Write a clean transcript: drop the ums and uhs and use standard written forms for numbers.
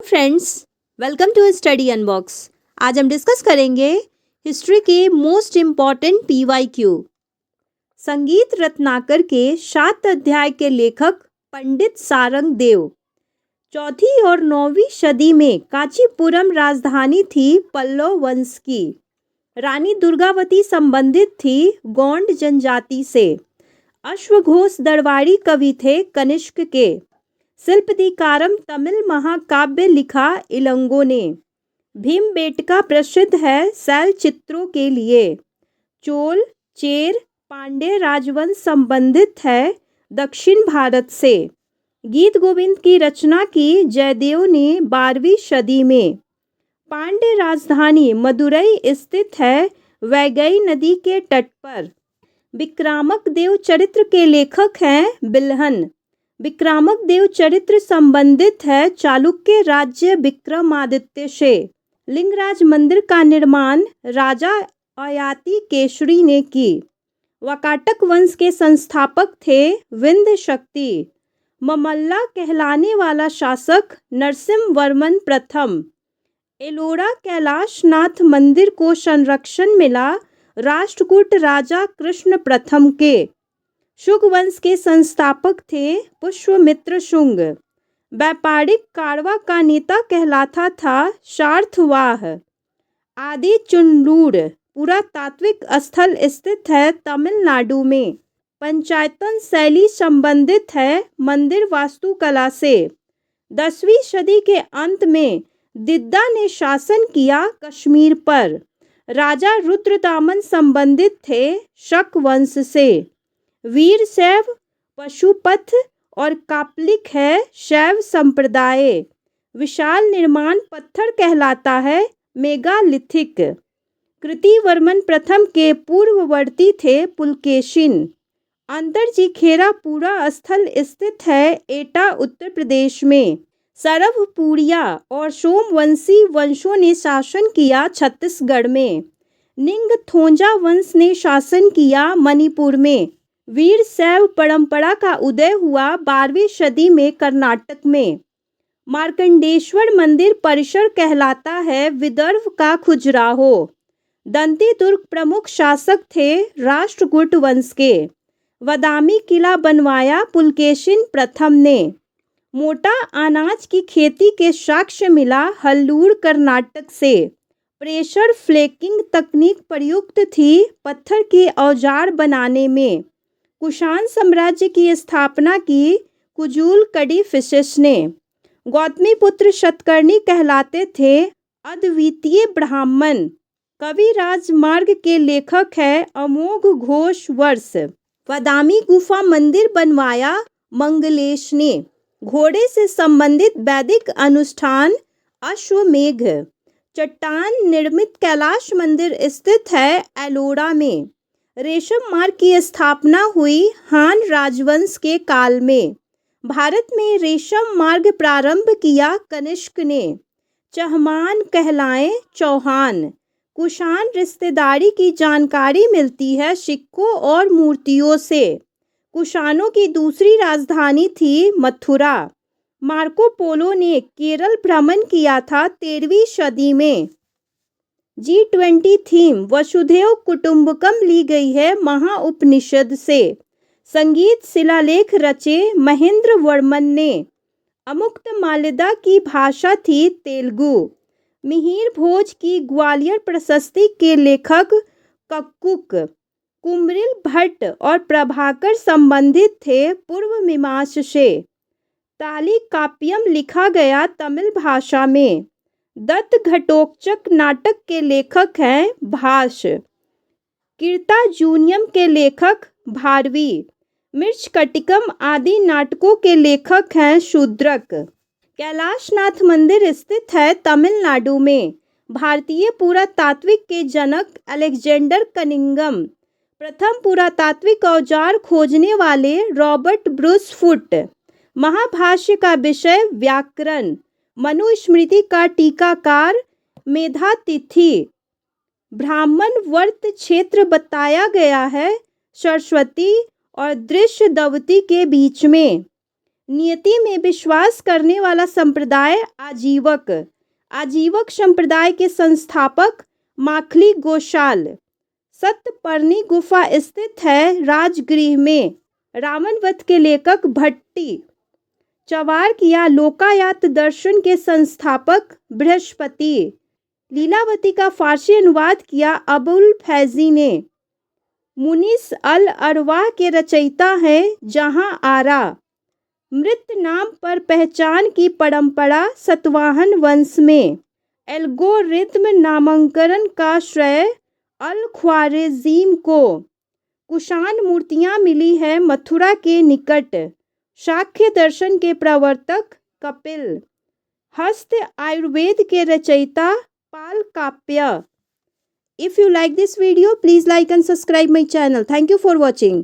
Friends, welcome to Study Unbox. आज हम discuss करेंगे हिस्ट्री के मोस्ट इम्पॉर्टेंट पीवाईक्यू। संगीत रत्नाकर के 7 अध्याय के लेखक पंडित सारंग देव। चौथी और 9वीं सदी में कांचीपुरम राजधानी थी पल्लव वंश की। रानी दुर्गावती संबंधित थी गोंड जनजाति से। अश्वघोष दरबारी कवि थे कनिष्क के। शिल्पदीकारम तमिल महाकाव्य लिखा इलंगो ने। भीमबेटका प्रसिद्ध है शैल चित्रों के लिए। चोल, चेर, पांड्य राजवंश संबंधित है दक्षिण भारत से। गीत गोविंद की रचना की जयदेव ने 12वीं सदी में। पांड्य राजधानी मदुरई स्थित है वैगई नदी के तट पर। विक्रामक देव चरित्र के लेखक हैं बिल्हन। विक्रामक देव चरित्र संबंधित है चालुक्य राज्य विक्रमादित्य से। लिंगराज मंदिर का निर्माण राजा अयाती केशरी ने की। वाकाटक वंश के संस्थापक थे विंध्य शक्ति। ममल्ला कहलाने वाला शासक नरसिम्हवर्मन प्रथम। एलोरा कैलाशनाथ मंदिर को संरक्षण मिला राष्ट्रकूट राजा कृष्ण प्रथम के। शुंग वंश के संस्थापक थे पुष्यमित्र शुंग। व्यापारिक कारवा का नेता कहलाता था सार्थवाह। आदि चुंडूर पुरातात्विक स्थल स्थित है तमिलनाडु में। पंचायतन शैली संबंधित है मंदिर वास्तुकला से। 10वीं सदी के अंत में दिद्दा ने शासन किया कश्मीर पर। राजा रुद्रदामन संबंधित थे शक वंश से। वीर शैव, पशुपथ और कापलिक है शैव संप्रदाय। विशाल निर्माण पत्थर कहलाता है मेगालिथिक। कृतिवर्मन प्रथम के पूर्ववर्ती थे पुलकेशिन। अंतरजीखेरा पूरा स्थल स्थित है एटा उत्तर प्रदेश में। सरभपुरिया और सोमवंशी वंशों ने शासन किया छत्तीसगढ़ में। निंगथौजा वंश ने शासन किया मणिपुर में। वीर शैव परंपरा का उदय हुआ 12वीं सदी में कर्नाटक में। मार्कंडेश्वर मंदिर परिसर कहलाता है विदर्भ का खजुराहो। दंती दुर्ग प्रमुख शासक थे राष्ट्रकूट वंश के। बादामी किला बनवाया पुलकेशिन प्रथम ने। मोटा अनाज की खेती के साक्ष्य मिला हल्लूर कर्नाटक से। प्रेशर फ्लेकिंग तकनीक प्रयुक्त थी पत्थर के औजार बनाने में। कुषाण साम्राज्य की स्थापना की कुजूल कड़ीफिसेस ने। गौतमीपुत्र शतकर्णी कहलाते थे अद्वितीय ब्राह्मण। कवि राजमार्ग के लेखक है अमोघ घोष वर्ष। बादामी गुफा मंदिर बनवाया मंगलेश ने। घोड़े से संबंधित वैदिक अनुष्ठान अश्वमेघ। चट्टान निर्मित कैलाश मंदिर स्थित है एलोरा में। रेशम मार्ग की स्थापना हुई हान राजवंश के काल में। भारत में रेशम मार्ग प्रारंभ किया कनिष्क ने। चहमान कहलाए चौहान। कुषाण रिश्तेदारी की जानकारी मिलती है सिक्कों और मूर्तियों से। कुषाणों की दूसरी राजधानी थी मथुरा। मार्को पोलो ने केरल भ्रमण किया था 13वीं सदी में। G20 थीम वसुधैव कुटुंबकम ली गई है महाउपनिषद से। संगीत शिलालेख रचे महेंद्र वर्मन ने। अमुक्त माल्यदा की भाषा थी तेलुगु। मिहिर भोज की ग्वालियर प्रशस्ति के लेखक कक्कुक। कुमरिल भट्ट और प्रभाकर संबंधित थे पूर्व मीमांस से। ताली काव्यम लिखा गया तमिल भाषा में। दत्त घटोत्कच नाटक के लेखक हैं भास। कीर्तार्जुनीयम के लेखक भारवी। मृच्छकटिकम आदि नाटकों के लेखक हैं शूद्रक। कैलाशनाथ मंदिर स्थित है तमिलनाडु में। भारतीय पुरातात्विक के जनक अलेक्जेंडर कनिंघम। प्रथम पुरातात्विक औजार खोजने वाले रॉबर्ट ब्रूस फुट। महाभाष्य का विषय व्याकरण। मनुस्मृति का टीकाकार मेधातिथि। ब्राह्मण वर्त क्षेत्र बताया गया है सरस्वती और दृश्यदवती के बीच में। नियति में विश्वास करने वाला संप्रदाय आजीवक। आजीवक संप्रदाय के संस्थापक माखली गोशाल। सतपर्णी गुफा स्थित है राजगृह में। रावण वध के लेखक भट्टी। चवार्क या लोकायत दर्शन के संस्थापक बृहस्पति। लीलावती का फारसी अनुवाद किया अबुल फैजी ने। मुनिस अल अरवाह के रचयिता हैं जहां आरा। मृत नाम पर पहचान की परंपरा सतवाहन वंश में। एल्गोरिथ्म नामांकन का श्रेय अल ख्वारिज़्मी को। कुषाण मूर्तियां मिली है मथुरा के निकट। शाक्य दर्शन के प्रवर्तक कपिल। हस्त आयुर्वेद के रचयिता पालकाप्य। If you like this video, please like and subscribe my channel. Thank you for watching.